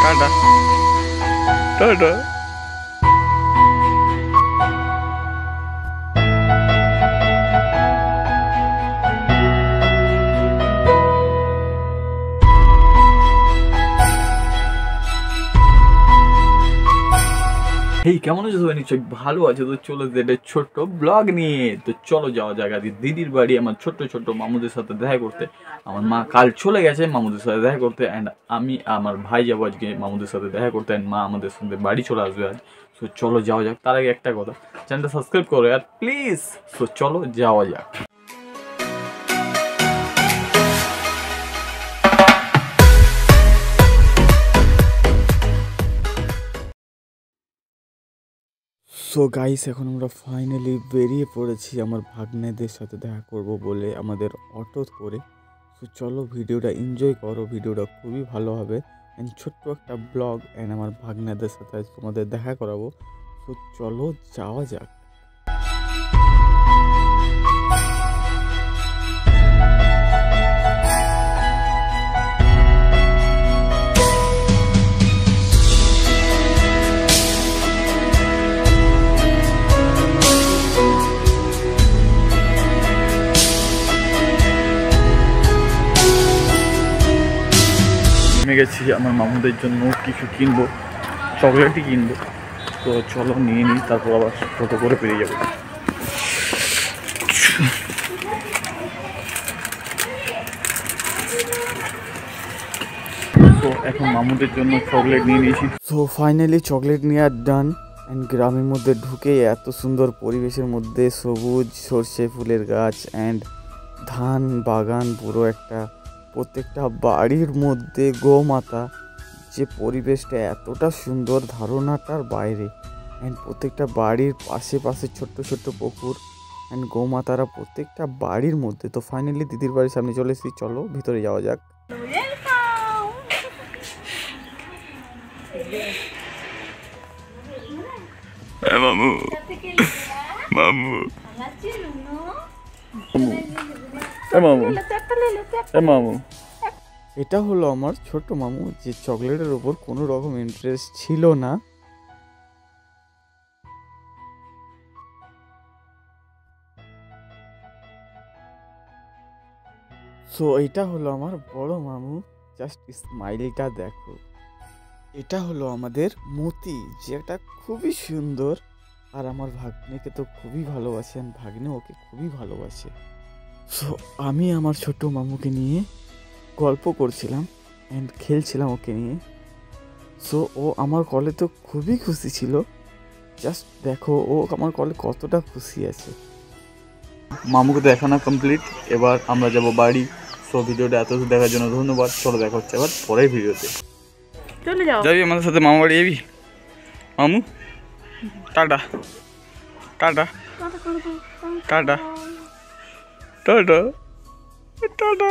Tata tata. এই কেমন আছো সবাই? নিশ্চয়ই ভালো আছে। তো চলো যেটা ছোট্ট ব্লগ নিয়ে তো চলো যাওয়া যাক আজকে দিদির বাড়ি আমার ছোট্ট ছোট্ট মামুদের সাথে দেখা করতে। আমার মা কাল চলে গেছে মামুদের সাথে দেখা করতে, অ্যান্ড আমি আমার ভাই যাবো আজকে মামুদের সাথে দেখা করতে, অ্যান্ড মা আমাদের সাথে বাড়ি চলে আসবে আজ। সো চলো যাওয়া যাক। তার আগে একটা কথা, চ্যানেলটা সাবস্ক্রাইব করো আর প্লিজ। সো চলো যাওয়া যাক। সো গাইস, এখন আমরা ফাইনালি বেরিয়ে পড়েছি আমার ভাগ্নেদের সাথে দেখা করব বলে আমাদের অটো করে। সো চলো ভিডিওটা এনজয় করো, ভিডিওটা খুবই ভালো হবে। অ্যান্ড ছোট্ট একটা ব্লগ, অ্যান্ড আমার ভাগ্নেদের সাথে আজ তোমাদের দেখা করাবো। সো চলো যাওয়া যাক। আমি গেছি আমার মামুদের জন্য কিছু কিনবো, চকলেটই কিনবো। তো চলো নিয়ে নিই, তারপর আবার টোটো করে পেরিয়ে যাবো। তো এখন মামুদের জন্য চকলেট নিয়ে নিয়েছি। তো ফাইনালি চকলেট নেওয়ার ডান। অ্যান্ড গ্রামের মধ্যে ঢুকে এত সুন্দর পরিবেশের মধ্যে সবুজ সর্ষে ফুলের গাছ অ্যান্ড ধান বাগান, পুরো একটা প্রত্যেকটা বাড়ির মধ্যে গোমাতা, যে পরিবেশটা এতটা সুন্দর ধারণাটার বাইরে। অ্যান্ড প্রত্যেকটা বাড়ির পাশে পাশে ছোট্ট ছোট্ট পুকুর অ্যান্ড গোমাতারা প্রত্যেকটা বাড়ির মধ্যে। তো ফাইনালি দিদির বাড়ির সামনে চলে এসেছি, চলো ভিতরে যাওয়া যাক। মামু মামু মামু মামু, এটা হলো আমার ছোট মামু, যে চকলেটের ওপর কোনো রকম ইন্টারেস্ট ছিল না। সো এটা হলো আমার বড় মামু, জাস্ট স্মাইলটা দেখো। এটা হলো আমাদের মতি, যেটা খুবই সুন্দর, আর আমার ভাগ্নেকে তো খুবই ভালোবাসেন, ভাগ্নে ওকে খুবই ভালোবাসে। সো আমি আমার ছোট মামুকে নিয়ে গল্প করছিলাম অ্যান্ড খেলছিলাম ওকে নিয়ে। সো ও আমার কলে তো খুবই খুশি ছিল, জাস্ট দেখো ও আমার কলে কতটা খুশি আছে। মামুকে দেখানো কমপ্লিট, এবার আমরা যাব বাড়ি। সো ভিডিওটা এত দেখার জন্য ধন্যবাদ। চলো দেখা হচ্ছে এবার পরের ভিডিওতে। চলে যাও, যাবি আমাদের সাথে মামা বাড়ি যাবি? মামু tata tata tata tata tata.